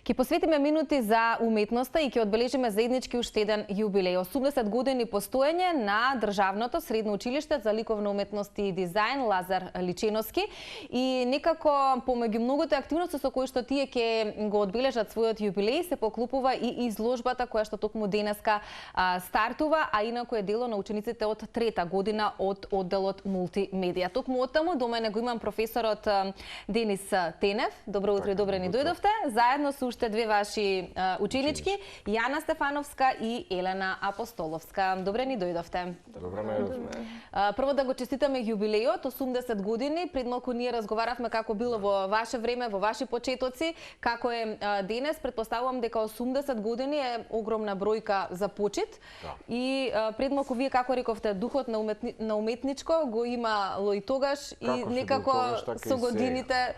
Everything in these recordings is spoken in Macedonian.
Ќе посветиме минути за уметноста и ќе одбележиме заеднички уште еден јубилеј. 80 години постоење на Државното средно училиште за ликовна уметност и дизајн Лазар Личеновски. И некако помеѓу многуте активности со кои што тие ќе го одбележат својот јубилеј се поклопува и изложбата која што токму денеска стартува, а инаку е дело на учениците од трета година од одделот мултимедија. Токму оттаму до мене го имам професорот Денис Тенев. Добро утро и добре ни дојдовте. Заедно со уште две ваши ученички, Јана Стефановска и Елена Апостоловска. Добре ни дојдовте. Добре ме дојдовме. Прво да го честитаме јубилејот, 80 години. Пред малку ние разговаравме како било во ваше време, во ваши почетоци, како е денес. Предпоставувам дека 80 години е огромна бројка за почит. Да. И пред малку вие како рековте, духот на уметничко го имало и тогаш и некако со годините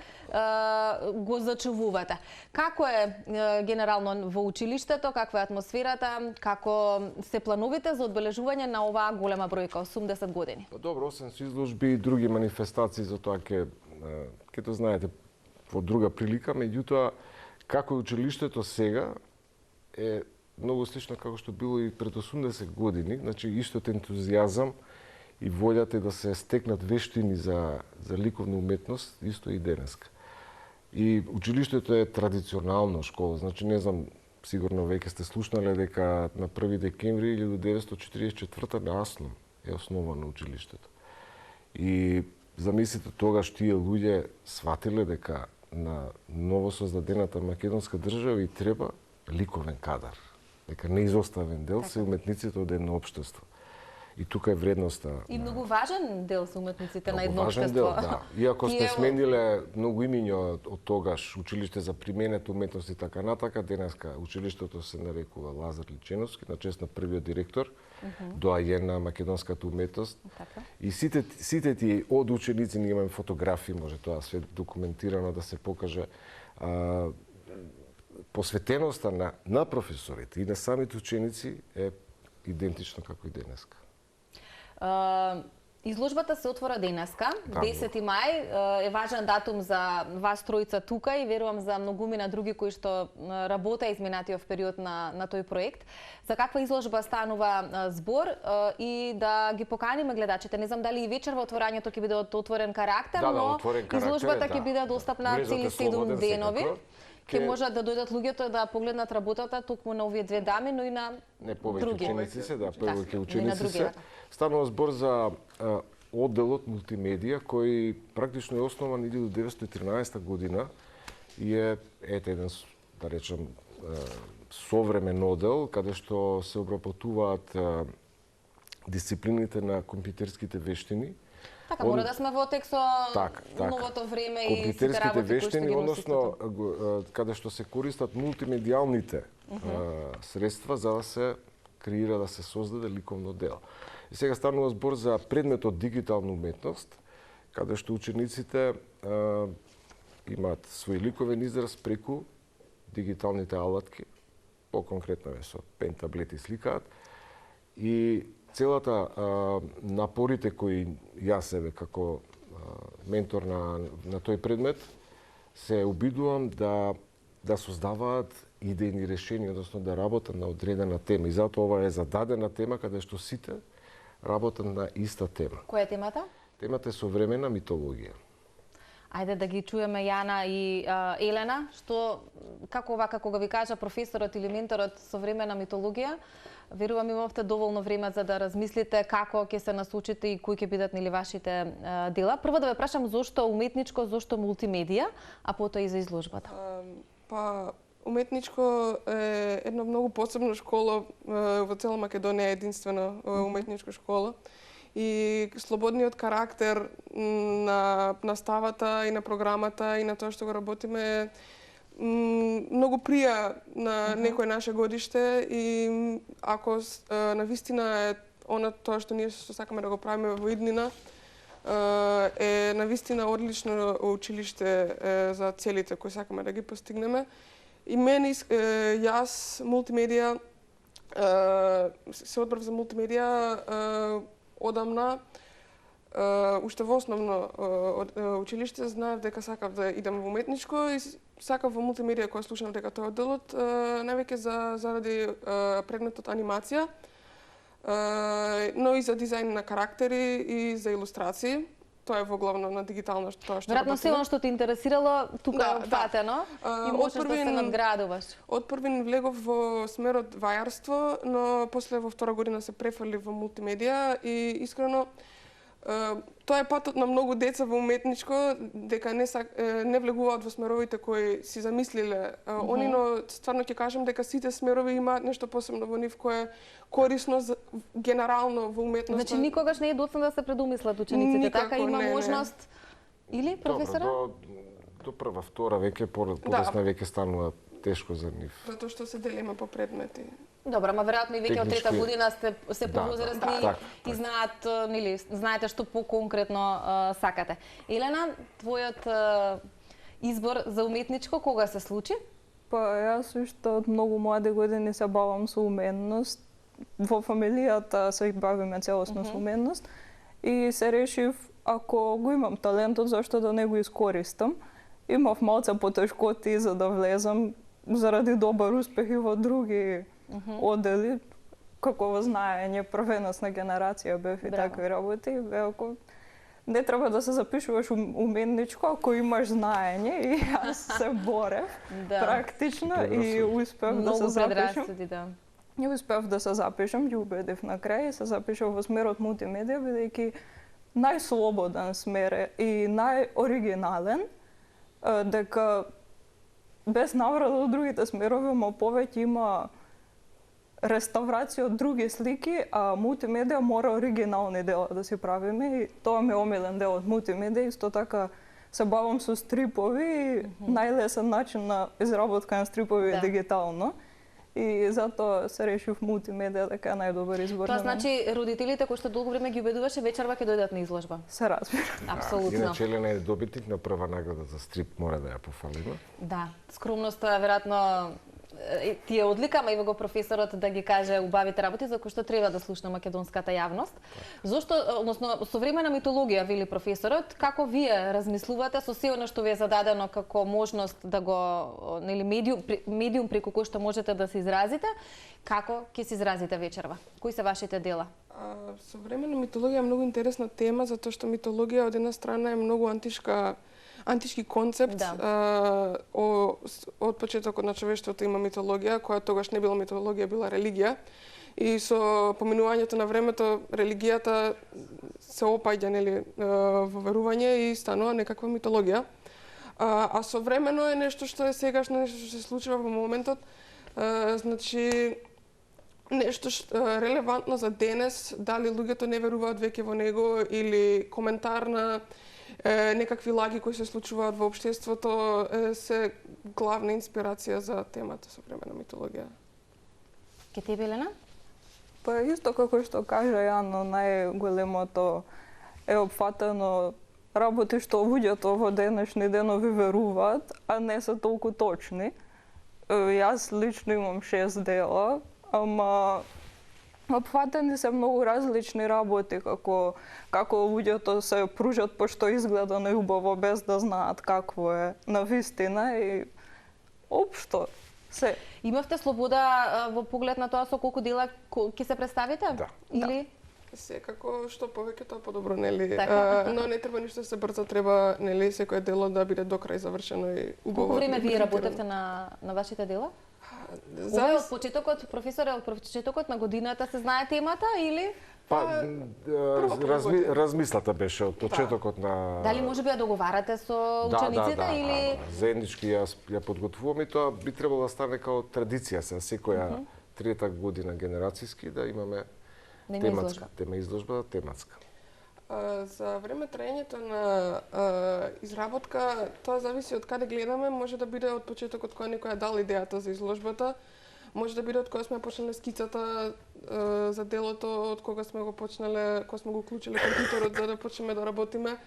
го зачувувате. Како е генерално во училиштето, каква е атмосферата, како се плановите за одбележување на оваа голема бројка, 80 години? Добро, освен со изложби и други манифестации, за тоа ќе то знаете во друга прилика, меѓутоа како училиштето сега е многу слично како што било и пред 80 години, значи истот ентузијазам и волјата да се стекнат вештини за ликовна уметност, исто и денеска. И училиштето е традиционално школа, значи не знам, сигурно веќе сте слушнале дека на 1 декември 1944 насно е основано училиштето. И замислите тогаш тие луѓе сватиле дека на новосоздадената македонска држава и треба ликовен кадар, дека неизоставен дел се уметниците од едно општество. И тука е вредноста. И многу важен дел се уметниците на едно важен општество. Дел, да. Иако сте смениле многу имиња од тогаш училиште за применета уметност и така натака, денеска училиштето се нарекува Лазар Личеновски, на чест на првиот директор, доајен на македонската уметност. Така. И сите ти од ученици, ние имаме фотографии, може тоа све документирано да се покаже, посветеноста на професорите и на самите ученици е идентично како и денеска. Изложбата се отвора денеска, Да, 10 мај, е важен датум за вас тројца тука и верувам за многумина други кои што работа изминатиот период на тој проект. За каква изложба станува збор и да ги поканиме гледачите. Не знам дали и вечер во отворањето ќе биде од отворен карактер, но изложбата ќе биде достапна цели 7 денови. Ќе можат да дојдат луѓето да погледнат работата токму на овие две дами, но и на не повеќе други ученици се, да, повеќе и на ученици други, се. Станува збор за одделот мултимедија кој практично е основан 1913 година и е еден, да речем, современ оддел каде што се обработуваат дисциплините на компјутерските вештини. Така, мора да сме во тек со новото време и сите работи кои што ги носи. Односно, каде што се користат мултимедијалните средства за да се креира, да се создаде ликовно дело. И сега станува збор за предметот дигитална уметност, каде што учениците имаат свој ликовен израз преку дигиталните алатки, по-конкретно е со пен, таблети сликаат, и целата напорите кои јас себе како ментор на тој предмет се обидувам да создаваат идејни решенија, односно да работат на одредена тема. И затоа ова е зададена тема каде што сите работат на иста тема. Која е темата? Темата е современа митологија. Ајде да ги чуеме Јана и Елена, како го ви кажа професорот или менторот современа митологија. Верувам имавте доволно време за да размислите како ќе се насочите и кои ќе бидат нели вашите дела. Прво да ве прашам зошто уметничко, зошто мултимедија, а потоа и за изложбата. Уметничко е една многу посебна школа во цела Македонија, единствена уметничка школа. И слободниот карактер на наставата и на програмата и на тоа што го работиме многу прија на некој наше годиште и ако навистина е тоа што ние сакаме да го правиме во иднина, е навистина одлично училиште за целите кои сакаме да ги постигнеме. И мене, јас, мултимедија, се одбрав за мултимедија одамна, уште во основно училиште знаев дека сакав да идам во уметничко и сакав во мултимедија кога слушнав дека тој одделот највеќе заради предметот анимација, но и за дизајн на карактери и за илустрации. Тоа е во главно на дигитално тоа што Веројатно се она што те интересирало тука е опфатено и можеш да се надградуваш. Од првин влегов во смерот вајарство, но после во втора година се префрлив во мултимедија и искрено тоа е патот на многу деца во уметничко, дека не влегуваат во смеровите кои си замислиле они, но стварно ќе кажам дека сите смерови имаат нешто посебно во нив кое е корисно генерално во уметноста. Значи никогаш не е доцна да се предумислат учениците, Никако, така има не. можност. Или професора? До прва, втора веќе, подесна веќе станува тешко за нив. Затоа што се делиме по предмети. Добро, ама веројатно и веќе од трета година сте се повозрастни и знаете што поконкретно сакате. Елена, твојот избор за уметничко кога се случи? Па јас уште од многу млади години се бавам со уменност. Во фамилијата се бавиме целосно со уменност и се решив ако го имам талентот зашто да не го искористам. Имав малце потешкоти за да влезам заради добар успех и во други оддели, како во знаење, првеносна генерација бев и такви работи. Ако не треба да се запишуваш уменничко, ако имаш знаење и јас се борев практично и успев да се запишам. И успев да се запишам, ги убедив на крај и се запишав во смерот мултимедија, бидејќи најслободен смер и најоригинален, дека без наврада од другите смерови, ма повеќе има реставрација од други слики, а мултимедија мора оригинални дела да си правиме и тоа ми е омилен дел од мултимедија. Исто така се бавам со стрипови и најлесен начин на изработка на стрипови е дигитално. И затоа се решив мултимедија дека е најдобар избор. Тоа значи родителите кои што долго време ги убедуваше вечерва ќе дојдат на изложба. Се разбира. Апсолутно. Иначе Елена е добитник на прва награда за стрип, мора да ја пофалиме. Да, скромноста веројатно ти е одлика, ама и во го професорот да ги каже убавите работи за кои што треба да слушна македонската јавност. Зошто, односно, современа митологија, вели професорот, како вие размислувате со се она што ви е зададено како можност да го, нели, медиум преку кој што можете да се изразите, како ќе се изразите вечерва? Кои се вашите дела? Современа митологија е многу интересна тема, затоа што митологија од една страна е многу антички концепт. Од почетокот на човештвото има митологија, која тогаш не била митологија, била религија. И со поминувањето на времето, религијата се опаѓа, нели, во верување и станува некаква митологија. А современо е нешто што е сегашно, нешто што се случува во моментот. Значи, нешто релевантно за денес, дали луѓето не веруваат веќе во него или коментар на некакви лаги кои се случуваат во општеството се главна инспирација за темата современа митологија. Ке тебе, Елена? Па исто како што кажа Јано, најголемото е опфатено работи што луѓето во денешни денови веруваат, а не се толку точни. Јас лично имам 6 дела, ама опфатени се многу различни работи, како луѓето се пружат по што изгледа најубаво без да знаат какво е навистина и општо се. Имавте слобода во поглед на тоа со колку дела ќе се представите? Да. Или Секако што повеќе тоа подобро, нели? Така. Но не треба ништо се брза, треба, нели, секое дело да биде до крај завршено и убаво. колку време вие работевте на вашите дела? Ова е од почетокот, професоре, од почетокот на годината се знае темата или? Па, размислата беше од почетокот на... Дали може би ја договарате со учениците или? Заеднички ја подготвуваме и тоа би требало да стане као традиција се секоја трета година генерацијски да имаме тема изложба тематска. За време траењето на изработка, тоа зависи од каде гледаме, може да биде од почетокот кога некој ја дал идејата за изложбата, може да биде од кога сме почнале скицата за делото, од кога сме го почнале, кога сме го уклучиле компјутерот за да почнеме да работиме.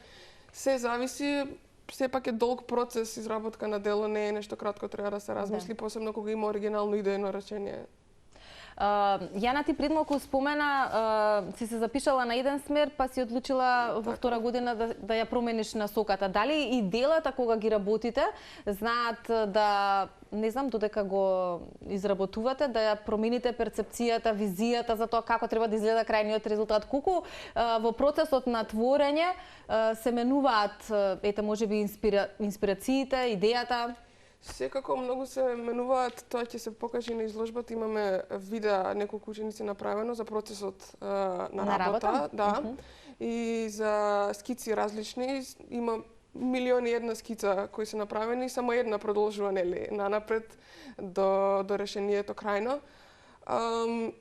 Се зависи, сепак е долг процес изработка на дело, не е нешто кратко, треба да се размисли, посебно кога има оригинално идејно речение. Јана, ти пред малку спомена, си се запишала на еден смер, па си одлучила во втора година да ја промениш насоката. Дали и делата кога ги работите знаат да, не знам, додека го изработувате, да ја промените перцепцијата, визијата за тоа како треба да изгледа крајниот резултат? Колку во процесот на творење се менуваат, ете, можеби инспирациите, идејата? Секако многу се менуваат, тоа ќе се покаже на изложбата. Имаме видеа неколку ученици направено за процесот на работа, да. И за скици различни, има милиони една скица кои се направени, само една продолжува, нели, нанапред до решението крајно.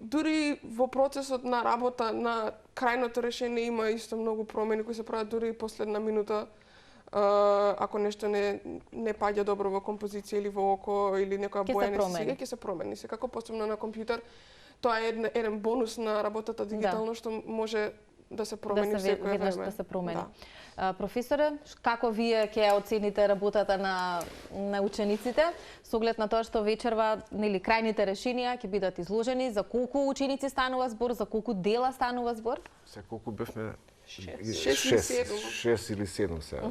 Дури во процесот на работа на крајното решение има исто многу промени кои се прават дури и последна минута. Ако нешто не паѓа добро во композиција или во око или некоја боја не се сега, ќе се промени. Секако посебно на компјутер, тоа е еден бонус на работата дигитално, што може да се промени секој време. Да се промени. Професоре, како вие ќе оцените работата на учениците со оглед на тоа што вечерва, нели, крајните решенија ќе бидат изложени? За колку ученици станува збор, за колку дела станува збор? Се колку бевме 6 или 7 сега.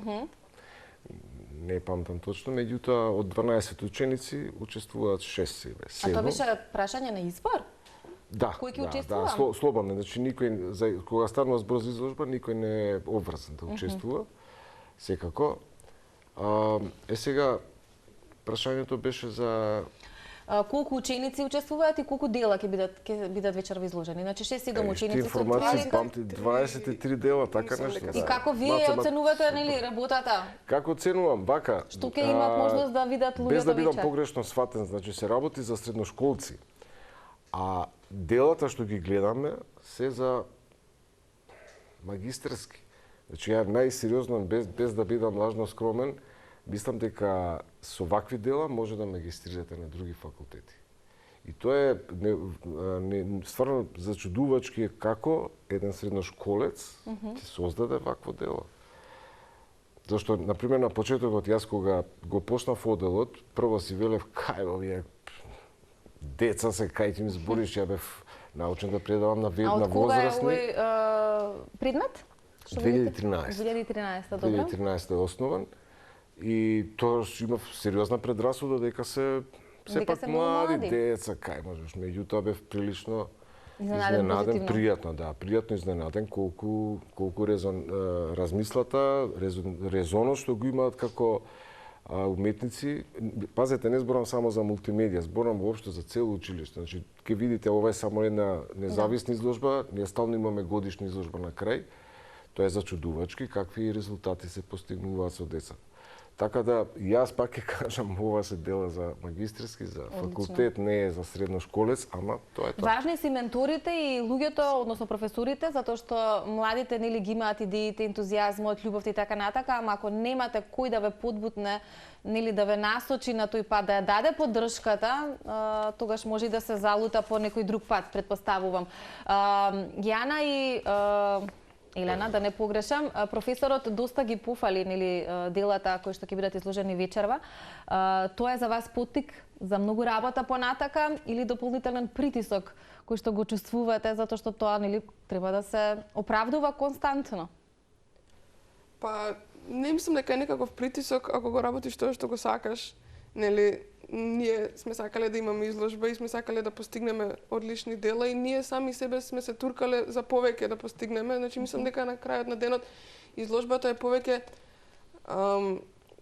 Не памтам точно, меѓутоа од 12 ученици учествуваат 6 или 7. А тоа беше прашање на избор? Да, кој ќе учествува? Да, слободно. Значи никој кога станува збор за изложба, никој не е обврзан да учествува. Секако. Сега прашањето беше за колку ученици учествуваат и колку дела ќе бидат вечерва изложени. Значи 6-7 ученици се информации памти 23 дела, така нешто. И како вие оценувате, нели, работата? Како оценувам? Вака. Што ќе имат можност да видат луѓето вечер? Без да бидам погрешно сватен, значи се работи за средношколци. А делата што ги гледаме се за магистерски. Значи ја најсериозно, без да бидам лажно скромен, мислам дека со вакви дела може да магистрирате на други факултети. И тоа е стварно зачудувачки како еден средношколец ќе создаде вакво дело. Зашто, например, на почетокот јас кога го почнав оделот, прво си велев кај овие деца се кај ќе ми збориш, ја бев научен да предавам на возрастни. А од кога е овој предмет? 2013. 2013, добро. 2013 е основан. И тоа имав сериозна предрасуда дека се сепак млади деца, кај можеш. Меѓутоа бев прилично изненаден, пријатно изненаден колку размислата, резонот што го имаат како уметници. Пазете, не зборам само за мултимедија, зборам воопшто за цело училиште. Значи, ќе видите, ова е само една независна изложба, ние стално имаме годишна изложба на крај. Тоа е зачудувачки какви резултати се постигнуваат со деца. Така да, јас пак ќе кажам, ова се дела за магистерски, за факултет, не е за средношколец, ама тоа е тоа. Важни си менторите и луѓето, односно професорите, затоа што младите, нели, ги имаат идеите, ентузијазмот, љубовта и така натака, ама ако немате кој да ве подбутне, нели, да ве насочи на тој пат, да ја даде поддршката, тогаш може и да се залута по некој друг пат, предпоставувам. Јана и Елена, да не погрешам, професорот доста ги пофали, нели, делата кои што ќе бидат изложени вечерва. Тоа е за вас поттик за многу работа понатака или дополнителен притисок кој што го чувствувате затоа што тоа, нели, треба да се оправдува константно? Па не мислам дека е некаков притисок ако го работиш тоа што го сакаш, нели. Ние сме сакале да имаме изложба и сме сакале да постигнеме одлични дела и ние сами себе сме се туркале за повеќе да постигнеме. Значи мислам дека на крајот на денот изложбата е повеќе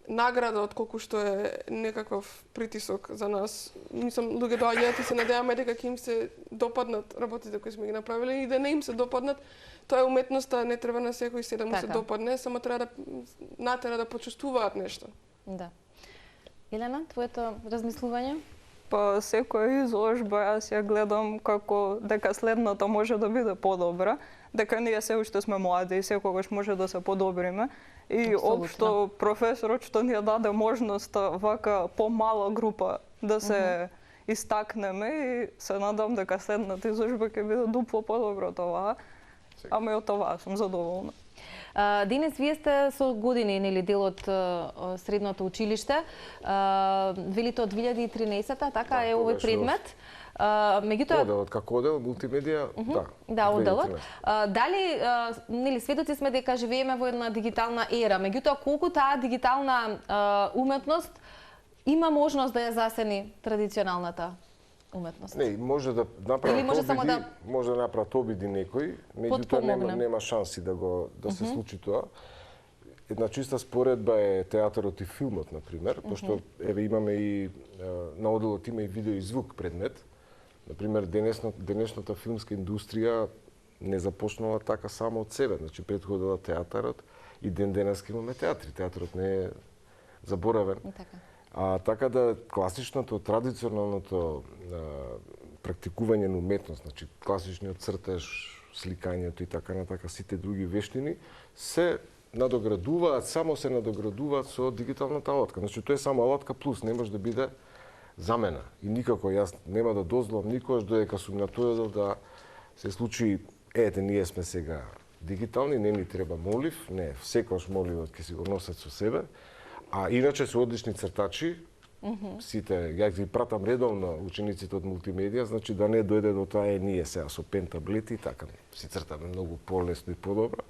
награда отколку што е некаков притисок за нас. Мислам, луѓе доаѓаат и се надеваме дека ќе им се допаднат работите кои сме ги направиле и да не им се допаднат. Тоа е уметноста, не треба на секој се да му се допадне, само треба да натера да почувствуваат нешто. Да. Елена, твоето размислување? Па секоја изложба јас ја гледам како дека следната може да биде подобра, дека ние се уште сме млади и секогаш може да се подобриме. И општо професорот што ни ја даде можноста вака помала група да се истакнеме и се надам дека следната изложба ќе биде дупло подобра од оваа. Ама и од това сум задоволна. Денес вие сте со години, нели, дел од средното училиште. Велите од 2013-та, така е овој предмет. Меѓутоа, Оделот како одел, мултимедија, да. да, оделот. 2013. Дали, нели, сведоци сме дека живееме во една дигитална ера, меѓутоа колку таа дигитална уметност има можност да ја засени традиционалната уметност? Не, може да Или направат може само обиди, да може да направат обиди некој, меѓутоа нема шанси да се случи тоа. Една чиста споредба е театарот и филмот, например, пошто еве имаме и на оделот има и видео и звук предмет. Например, денешната филмска индустрија не започнала така само од себе, значи претходила театарот и денеска имаме театри. Театарот не е заборавен. Така да класичното, традиционалното практикување на уметност, значи класичниот цртеж, сликањето и така натака, сите други вештини се надоградуваат, само се надоградуваат со дигиталната алатка. Значи тоа е само алатка плюс, не може да биде замена. И никако јас нема да дозволам никогаш додека сум на тој да се случи ние сме сега дигитални, не ни треба молив, не, секојаш моливот ќе си го носат со себе. А иначе се одлични цртачи, сите, ја ги пратам редовно учениците од мултимедија, значи да не дојде до тоа ние сега со пен таблети, така си цртаме многу полесно и подобро.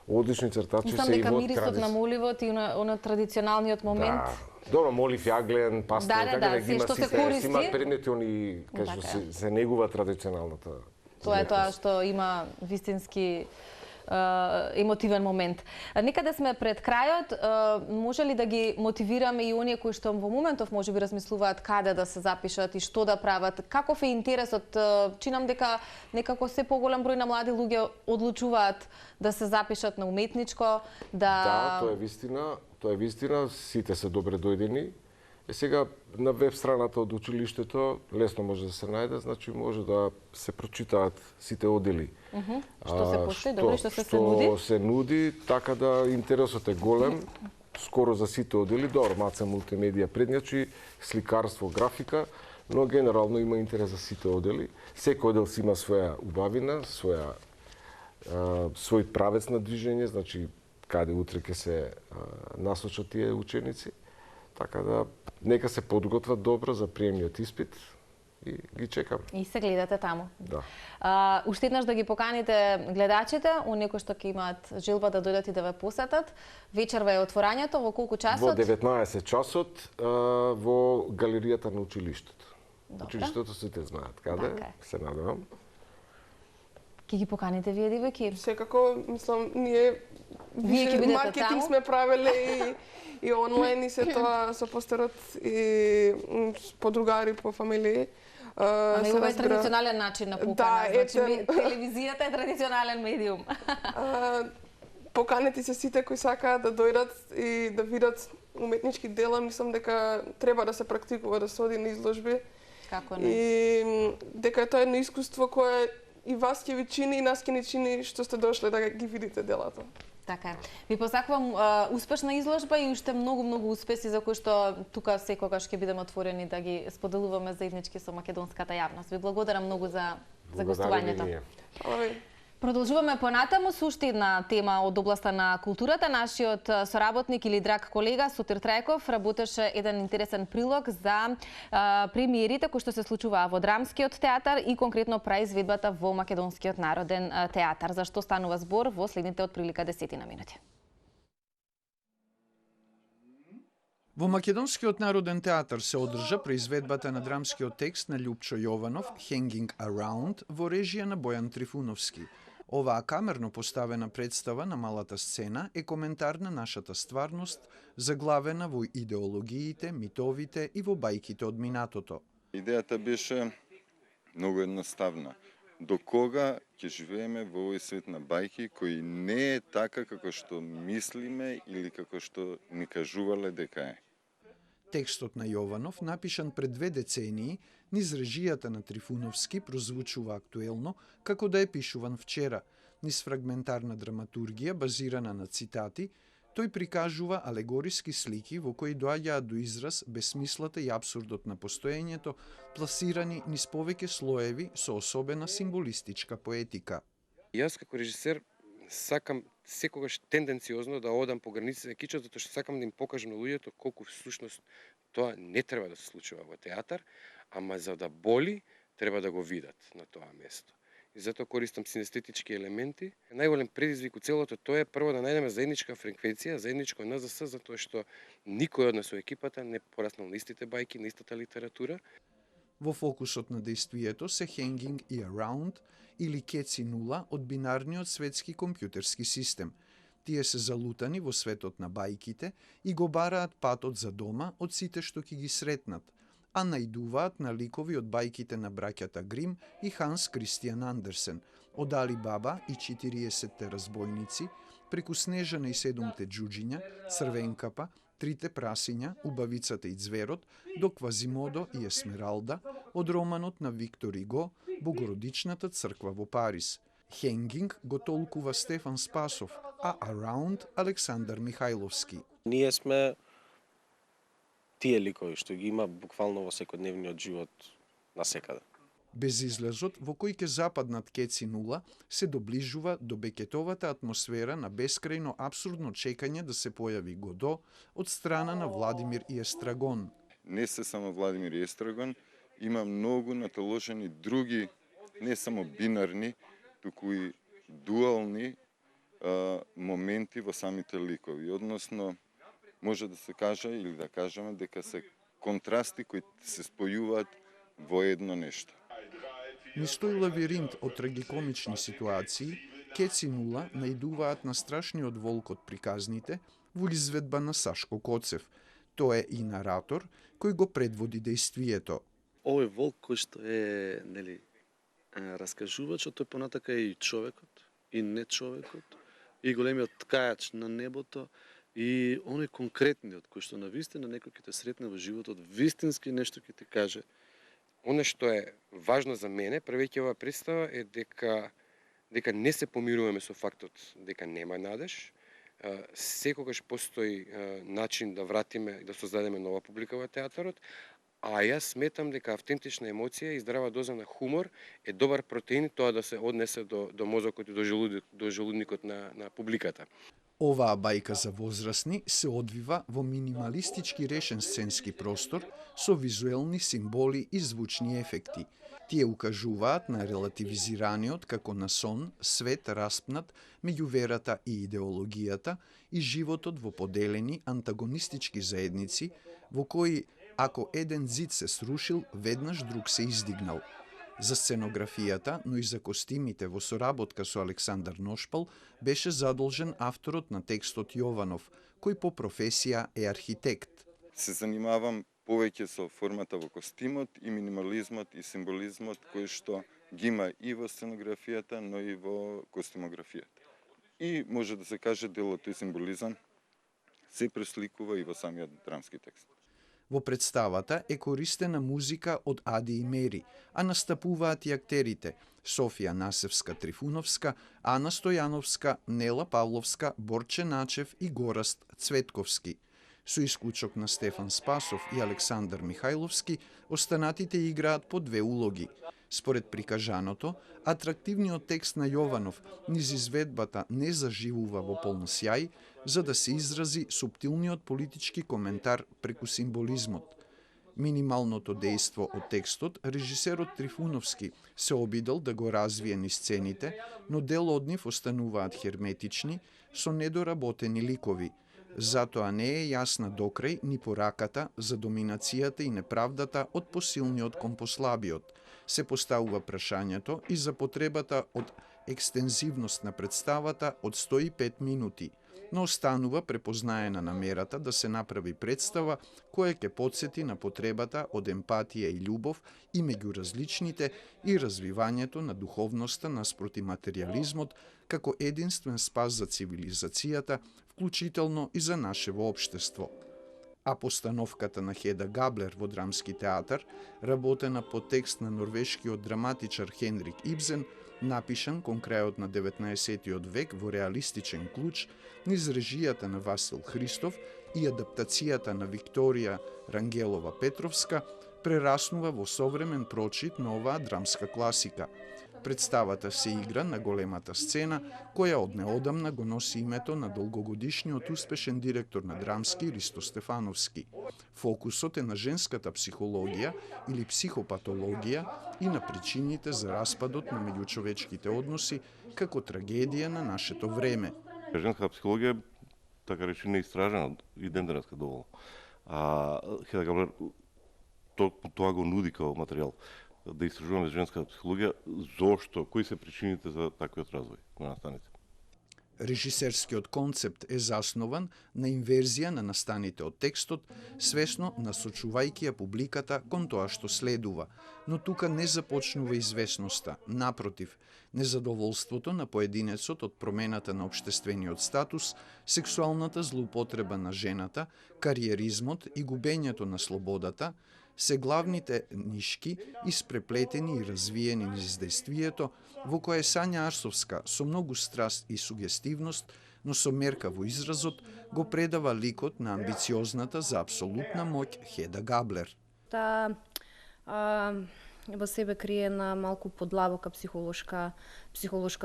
Одлични цртачи се и дека во мирисот на моливот и на традиционалниот момент. Да. Добро, молив, јаглен, пастел, така да ги има што се сите, користи. имаат предмети они кај што се негува традиционалната. Тоа е тоа што има вистински емотивен момент. Нека да сме пред крајот, може ли да ги мотивираме и оние кои што во моментов може би размислуваат каде да се запишат и што да прават? Каков е интересот? Чинам дека некако се поголем број на млади луѓе одлучуваат да се запишат на уметничко, Да, тоа е вистина, сите се добре дојдени. Сега на веб страната од училиштето лесно може да се најде, значи може да се прочитаат сите одели. Што се постои, добро, што се нуди? Што се нуди, така да интересот е голем, скоро за сите одели, добро, маца мултимедија предњачи, сликарство, графика, но генерално има интерес за сите одели. Секој одел си има своја убавина, свој правец на движење, значи каде утре ќе се насочат тие ученици. Така да нека се подготват добро за приемниот испит и ги чекам. И се гледате таму. Да. Уште еднаш да ги поканите гледачите, оние кои што ќе имаат желба да дојдат и да ве посетат. Вечерва е отворањето, во колку часот? Во 19 часот во галеријата на училиштето. Училиштето сите знаат каде, се надевам. Ќе ги поканите вие, девојки? Секако, мислам, ние маркетинг сме правеле и онлайн и се тоа со постерот и подругари по фамилии. Ама ова е традиционален начин на покана, значи телевизијата е традиционален медиум. Поканете се сите кои сакаат да дојдат и да видат уметнички дела, мислам дека треба да се практикува, да се оди на изложби. Како не? И дека тоа е едно искуство кое и вас ќе ви чини и нас ќе ни чини што сте дошле да ги видите делата. Така е. Ви посакувам успешна изложба и уште многу успеси за кои што тука секогаш ќе бидеме отворени да ги споделуваме заеднички со македонската јавност. Ви благодарам многу за гостувањето. Продолжуваме понатаму со уште една тема од областа на културата. Нашиот соработник или драг колега Сотир Трајков работеше еден интересен прилог за премиерите кои што се случуваа во Драмскиот театар и конкретно праизведбата во Македонскиот народен театар. За што станува збор во следните отприлика 10 минути. Во Македонскиот народен театар се одржа преизведбата на драмскиот текст на Љупчо Јованов Hanging Around во режија на Бојан Трифуновски. Оваа камерно поставена представа на малата сцена е коментар на нашата стварност, заглавена во идеологиите, митовите и во бајките од минатото. Идејата беше многу едноставна. До кога ќе живееме во овој свет на бајки кој не е така како што мислиме или како што ни кажувале дека е. Текстот на Јованов, напишан пред 2 децении, низ режијата на Трифуновски, прозвучува актуелно како да е пишуван вчера. Низ фрагментарна драматургија, базирана на цитати, тој прикажува алегориски слики во кои доаѓаат до израз бесмислата и абсурдот на постоењето, пласирани низ повеќе слоеви со особена символистичка поетика. Јас како режисер сакам секогаш тенденциозно да одам по границите на кичот, затоа што сакам да им покажам на луѓето колку всушност тоа не треба да се случува во театар, ама за да боли, треба да го видат на тоа место. И затоа користам синестетички елементи. Најголем предизвик у целото тоа е прво да најдеме заедничка фреквенција, заедничко НЗС, затоа што никој од нас у екипата не пораснал на истите бајки, на истата литература. Во фокусот на дејствието се Hanging и Around или Кеци нула од бинарниот светски компјутерски систем. Тие се залутани во светот на бајките и го бараат патот за дома од сите што ќе ги сретнат, а најдуваат на ликови од бајките на браќата Грим и Ханс Кристијан Андерсен, од Али Баба и 40-те разбойници, преку Снежана и 7-те џуџиња, Црвенкапа, Трите прасиња, Убавицата и ѕверот, до Квазимодо и Есмералда, од романот на Виктор Иго, Богородичната црква во Париз. Hanging го толкува Стефан Спасов, а Around Александар Михајловски. Ние сме тие ликови што ги има буквално во секојдневниот живот насекаде. Безизлезот во кој ќе западнат Кеци нула се доближува до бекетовата атмосфера на бескрајно абсурдно чекање да се појави Годо од страна на Владимир и Естрагон. Не се само Владимир и Естрагон, има многу наталожени други, не само бинарни, туку и дуални моменти во самите ликови. Односно, може да се каже или да кажеме дека се контрасти кои се спојуваат во едно нешто. Низ тој лавиринт од трагикомични ситуации, Кеци нула наидуваат на страшниот волк од приказните во изведба на Сашко Коцев. Тој е и наратор кој го предводи дејствието. Овој волк кој што е, нели, раскажувачот, тој понатака е и човекот, и не човекот, и големиот ткајач на небото, и оној конкретниот кој што навистина некој ќе те сретне во животот, вистински нешто ќе ти каже. Оно што е важно за мене, правејќи оваа представа, е дека не се помируваме со фактот дека нема надеж. Секогаш постои начин да вратиме и да создадеме нова публика во театарот, а јас сметам дека автентична емоција и здрава доза на хумор е добар протеин тоа да се однесе до мозокот и до желудникот на публиката. Оваа бајка за возрастни се одвива во минималистички решен сценски простор со визуелни символи и звучни ефекти. Тие укажуваат на релативизираниот како на сон свет распнат меѓу верата и идеологијата и животот во поделени антагонистички заедници во кои ако еден зид се срушил, веднаш друг се издигнал. За сценографијата, но и за костимите во соработка со Александар Ношпал беше задолжен авторот на текстот Јованов, кој по професија е архитект. Се занимавам повеќе со формата во костимот и минимализмот и символизмот кој што ги има и во сценографијата, но и во костимографијата. И може да се каже дел од тој символизам се пресликува и во самиот драмски текст. Во представата е користена музика од Ади и Мери, а настапуваат и актерите Софија Насевска-Трифуновска, Ана Стојановска, Нела Павловска, Борче Начев и Гораст Цветковски. Со исклучок на Стефан Спасов и Александар Михајловски, останатите играат по две улоги. Според прикажаното, атрактивниот текст на Јованов низ изведбата не заживува во полн сјај, за да се изрази суптилниот политички коментар преку символизмот. Минималното дејство од текстот, режисерот Трифуновски се обидел да го развие низ сцените, но дел од нив остануваат херметични, со недоработени ликови. Затоа не е јасна докрај ни пораката за доминацијата и неправдата од посилниот кон послабиот. Се поставува прашањето и за потребата од екстензивност на представата од 105 минути, но останува препознаена намерата да се направи представа која ќе потсети на потребата од емпатија и љубов и меѓу различните и развивањето на духовноста наспроти материјализмот како единствен спас за цивилизацијата, вклучително и за нашево општество. А постановката на Хеда Габлер во Драмски театар, работена по текст на норвешкиот драматичар Хенрик Ибсен, напишан кон крајот на 19 век во реалистичен клуч, низ режијата на Васил Христов и адаптацијата на Викторија Рангелова Петровска, прераснува во современ прочит на оваа драмска класика. Представата се игра на големата сцена, која од неодамна го носи името на долгогодишниот успешен директор на драмски Ристо Стефановски. Фокусот е на женската психологија или психопатологија и на причините за распадот на меѓучовечките односи како трагедија на нашето време. Женската психологија, така речи, не истражена и ден денеска доволно. Хеда Габлер тоа го нуди као материјал да истражуваме женската психологија, зошто, кои се причините за таквиот развој на настаните. Режисерскиот концепт е заснован на инверзија на настаните од текстот, свесно насочувајќи ја публиката кон тоа што следува, но тука не започнува известноста, напротив, незадоволството на поединецот од промената на општествениот статус, сексуалната злоупотреба на жената, кариеризмот и губењето на слободата, се главните нишки испреплетени и развиени низ действието, во кое Сања Арсовска со многу страст и сугестивност, но со мерка во изразот, го предава ликот на амбициозната за апсолутна моќ Хеда Габлер. Во себе крие на малку подлабока психолошка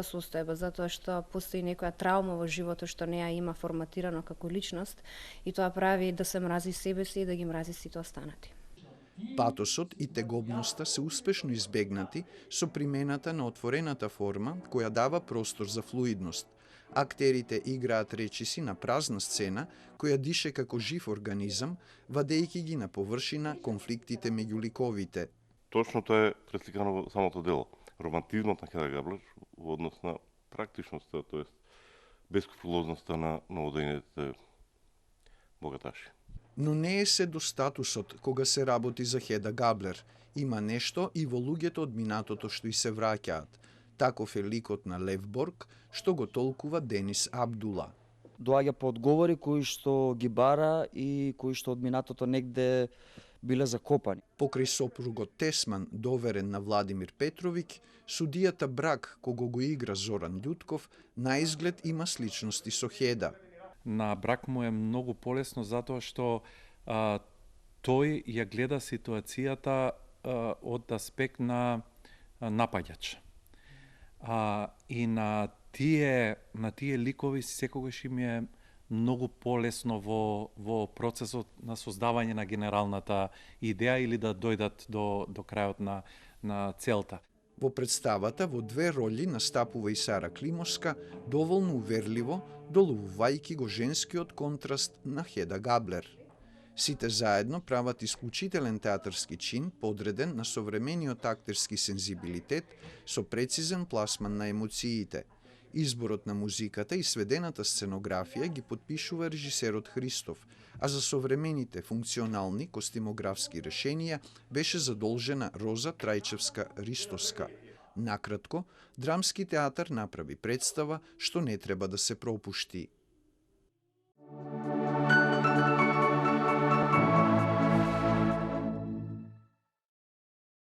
состојба, затоа што постои некоја траума во животот што не ја има форматирано како личност и тоа прави да се мрази себе си и да ги мрази сите останати. Патосот и тегобноста се успешно избегнати со примената на отворената форма која дава простор за флуидност. Актерите играат речиси на празна сцена која дише како жив организам, вадејќи ги на површина конфликтите меѓу ликовите. Точно тоа е пресликано во самото дело. Романтизмот на Хеда Габлер во однос на практичноста, тоест бескрупулозноста на одејните богаташи. Но не е се до статусот кога се работи за Хеда Габлер. Има нешто и во луѓето од минатото што и се враќаат. Таков е ликот на Лев Борг, што го толкува Денис Абдула. Доаѓа по одговори кои што ги бара и кои што од минатото негде биле закопани. Покрај сопругот Тесман, доверен на Владимир Петровиќ, судијата Брак, кого го игра Зоран Љутков, на изглед има сличности со Хеда. На Брак му е многу полесно затоа што тој ја гледа ситуацијата од аспект на напаѓач. И на тие ликови секогаш им е многу полесно во процесот на создавање на генералната идеја или да дојдат до крајот на целта. Во представата во две роли настапува и Сара Климовска, доволно уверливо, доловувајќи го женскиот контраст на Хеда Габлер. Сите заедно прават исклучителен театарски чин, подреден на современиот актерски сензибилитет со прецизен пласман на емоциите. Изборот на музиката и сведената сценографија ги подпишува режисерот Христов, а за современите функционални костимографски решенија беше задолжена Роза Трајчевска-Ристоска. Накратко, драмски театар направи представа што не треба да се пропушти.